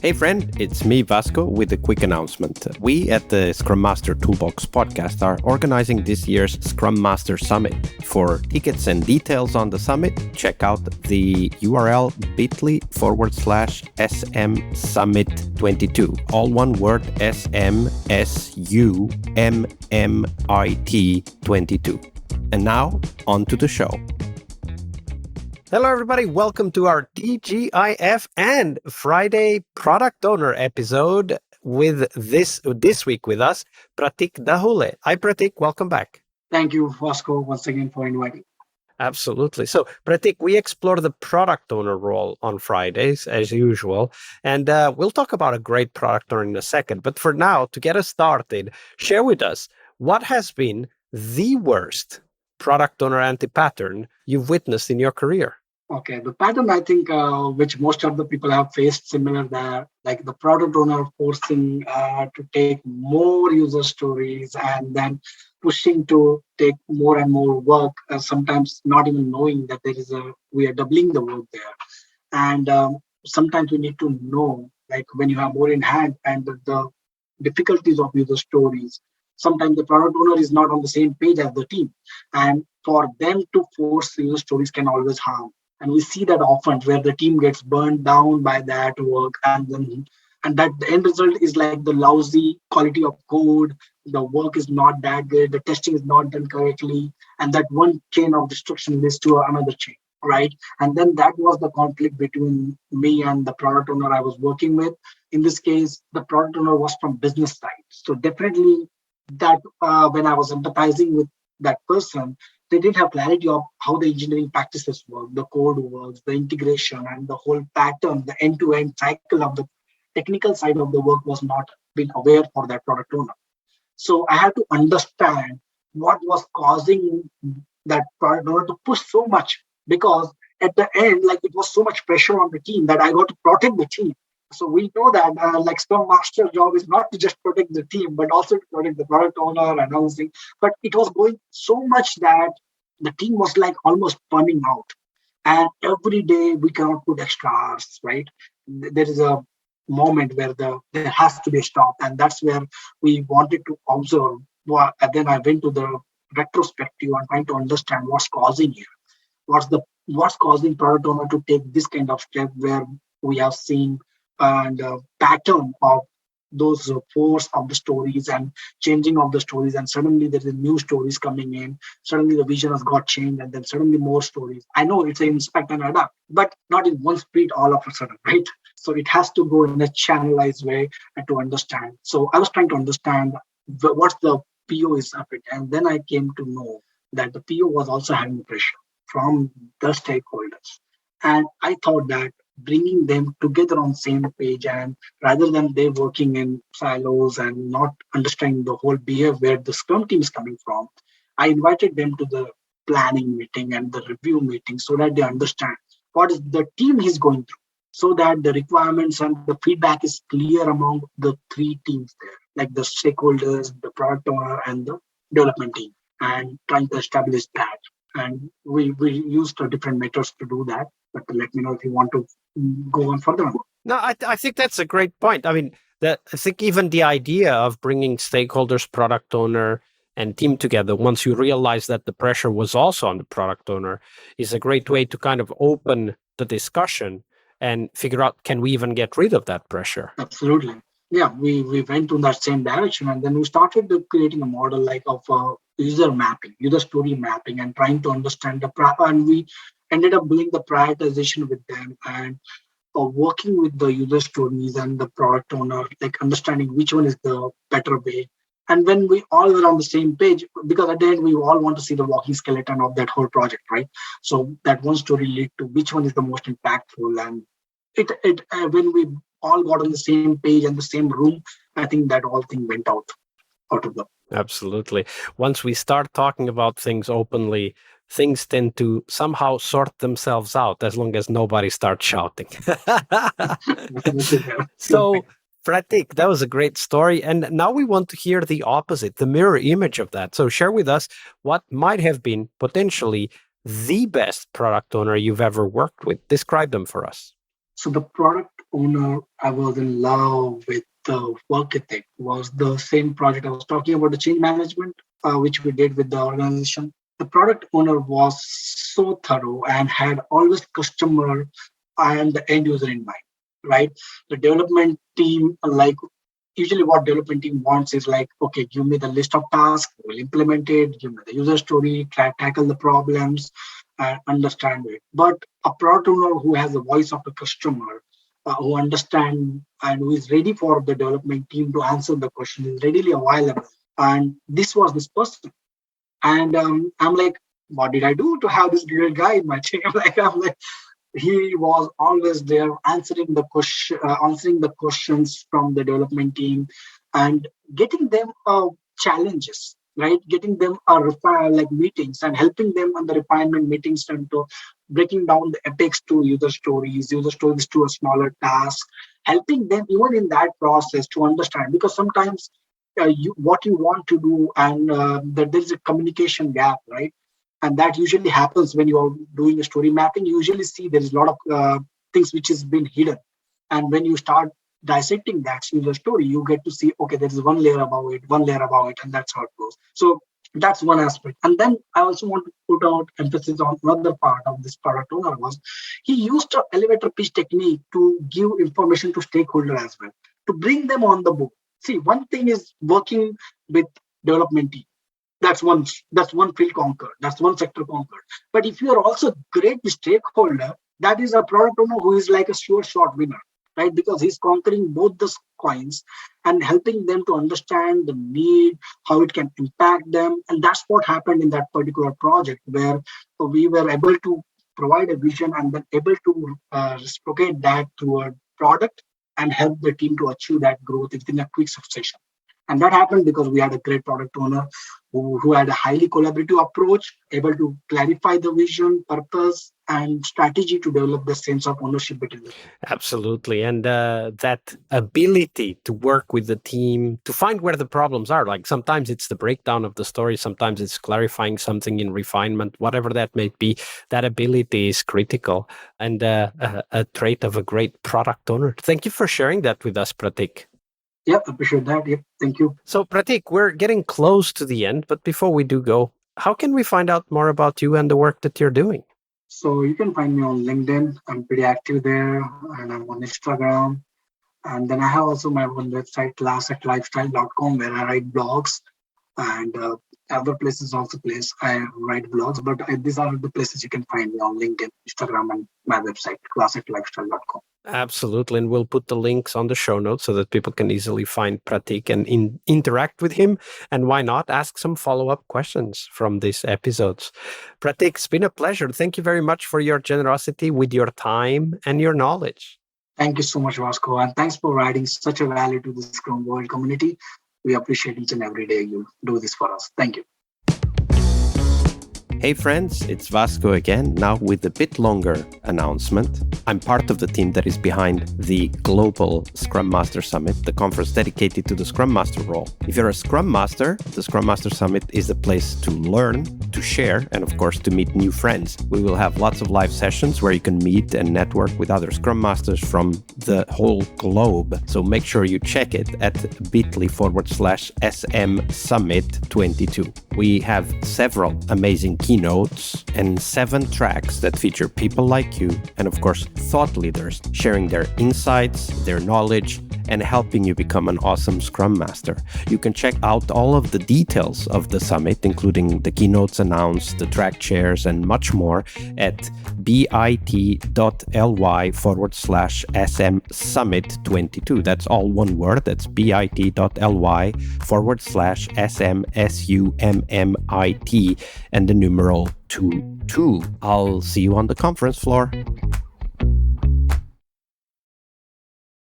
Hey friend, it's me Vasco with a quick announcement. We at the Scrum Master Toolbox podcast are organizing this year's Scrum Master Summit. For tickets and details on the summit, check out the URL bit.ly/SM Summit 22. All one word, SMSUMMIT 22. And now, on to the show. Hello, everybody. Welcome to our TGIF and Friday Product Owner episode with this week with us, Pratik Dahule. Hi, Pratik. Welcome back. Thank you, Vasco, once again for inviting. Absolutely. So, Pratik, we explore the product owner role on Fridays, as usual, and we'll talk about a great product owner in a second. But for now, to get us started, share with us what has been the worst product owner anti-pattern you've witnessed in your career. Okay, the pattern I think which most of the people have faced similar there, like the product owner forcing to take more user stories and then pushing to take more and more work, sometimes not even knowing that we are doubling the work there. And sometimes we need to know, like when you have more in hand and the difficulties of user stories, sometimes the product owner is not on the same page as the team. And for them to force user stories can always harm. And we see that often where the team gets burned down by that work, and that the end result is like the lousy quality of code. The work is not that good. The testing is not done correctly, and that one chain of destruction leads to another chain, right? And then that was the conflict between me and the product owner I was working with. In this case, the product owner was from business side, so definitely that when I was empathizing with that person, they didn't have clarity of how the engineering practices work, the code works, the integration, and the whole pattern, the end-to-end cycle of the technical side of the work was not being aware for that product owner. So I had to understand what was causing that product owner to push so much, because at the end, like it was so much pressure on the team that I got to protect the team. So we know that like Scrum Master job is not to just protect the team, but also to protect the product owner and everything. But it was going so much that the team was like almost burning out. And every day we cannot put extra hours, right? There is a moment where there has to be a stop. And that's where we wanted to observe. And then I went to the retrospective and trying to understand what's causing here. What's causing product owner to take this kind of step where we have seen and pattern of those force of the stories and changing of the stories, and suddenly there is new stories coming in, suddenly the vision has got changed, and then suddenly more stories. I know it's an inspect and adapt, but not in one sprint all of a sudden, right? So it has to go in a channelized way and to understand. So I was trying to understand what's the PO is of it, and then I came to know that the PO was also having pressure from the stakeholders. And I thought that bringing them together on the same page, and rather than they working in silos and not understanding the whole behavior where the Scrum team is coming from, I invited them to the planning meeting and the review meeting so that they understand what is the team is going through, so that the requirements and the feedback is clear among the three teams there, like the stakeholders, the product owner, and the development team, and trying to establish that. And we used different methods to do that. But let me know if you want to go on further. No, I think that's a great point. I mean, I think even the idea of bringing stakeholders, product owner, and team together, once you realize that the pressure was also on the product owner, is a great way to kind of open the discussion and figure out, can we even get rid of that pressure? Absolutely. Yeah, we went in that same direction, and then we started creating a model like of user mapping, user story mapping, and trying to understand and we ended up doing the prioritization with them and working with the user stories and the product owner, like understanding which one is the better way. And when we all were on the same page, because at the end we all want to see the walking skeleton of that whole project, right? So that one story lead to which one is the most impactful, and when we all got on the same page and the same room, I think that all thing went out of the. Absolutely. Once we start talking about things openly, things tend to somehow sort themselves out as long as nobody starts shouting. So, Pratik, that was a great story. And now we want to hear the opposite, the mirror image of that. So share with us what might have been potentially the best product owner you've ever worked with. Describe them for us. So the product owner I was in love with the work ethic was the same project I was talking about, the change management, which we did with the organization. The product owner was so thorough and had always customer and the end user in mind, right? The development team, like usually what development team wants is like, okay, give me the list of tasks, we'll implement it, give me the user story, tackle the problems, and understand it. But a product owner who has the voice of the customer, who understand and who is ready for the development team to answer the question is readily available. And this was this person. And I'm like, what did I do to have this great guy in my team? I'm like, he was always there answering the questions from the development team and getting them challenges, right? Getting them like meetings and helping them on the refinement meetings and to breaking down the epics to user stories to a smaller task, helping them even in that process to understand, because sometimes what you want to do and that there is a communication gap, right? And that usually happens when you are doing a story mapping. You usually see there is a lot of things which has been hidden, and when you start dissecting that user story, you get to see, okay, there is one layer above it, and that's how it goes. So that's one aspect. And then I also want to put out emphasis on another part of this product owner was he used an elevator pitch technique to give information to stakeholder as well, to bring them on the book. See, one thing is working with development team. That's one field conquered. That's one sector conquered. But if you are also great stakeholder, that is a product owner who is like a sure shot winner, right? Because he's conquering both the coins and helping them to understand the need, how it can impact them. And that's what happened in that particular project, where we were able to provide a vision and then able to reciprocate that to a product and help the team to achieve that growth within a quick succession. And that happened because we had a great product owner who had a highly collaborative approach, able to clarify the vision, purpose, and strategy to develop the sense of ownership between them. Absolutely. And that ability to work with the team, to find where the problems are. Like sometimes it's the breakdown of the story, sometimes it's clarifying something in refinement, whatever that may be. That ability is critical and a trait of a great product owner. Thank you for sharing that with us, Pratik. Yeah, appreciate that. Yep, thank you. So, Pratik, we're getting close to the end, but before we do go, how can we find out more about you and the work that you're doing? So you can find me on LinkedIn. I'm pretty active there, and I'm on Instagram. And then I have also my own website, class@lifestyle.com, where I write blogs, and other places also place I write blogs. But these are the places you can find me on LinkedIn, Instagram, and my website, class@lifestyle.com. Absolutely. And we'll put the links on the show notes so that people can easily find Pratik and interact with him. And why not ask some follow-up questions from these episodes. Pratik, it's been a pleasure. Thank you very much for your generosity with your time and your knowledge. Thank you so much, Vasco. And thanks for adding such a value to the Scrum World community. We appreciate each and every day you do this for us. Thank you. Hey friends, it's Vasco again, now with a bit longer announcement. I'm part of the team that is behind the Global Scrum Master Summit, the conference dedicated to the Scrum Master role. If you're a Scrum Master, the Scrum Master Summit is the place to learn, to share, and of course to meet new friends. We will have lots of live sessions where you can meet and network with other Scrum Masters from the whole globe. So make sure you check it at bit.ly/SM Summit 22. We have several amazing keynotes and 7 tracks that feature people like you and of course thought leaders sharing their insights, their knowledge, and helping you become an awesome Scrum Master. You can check out all of the details of the summit, including the keynotes announced, the track chairs, and much more at bit.ly/SM Summit 22. That's all one word. That's bit.ly/SM SUMMIT and the numeral 22. I'll see you on the conference floor.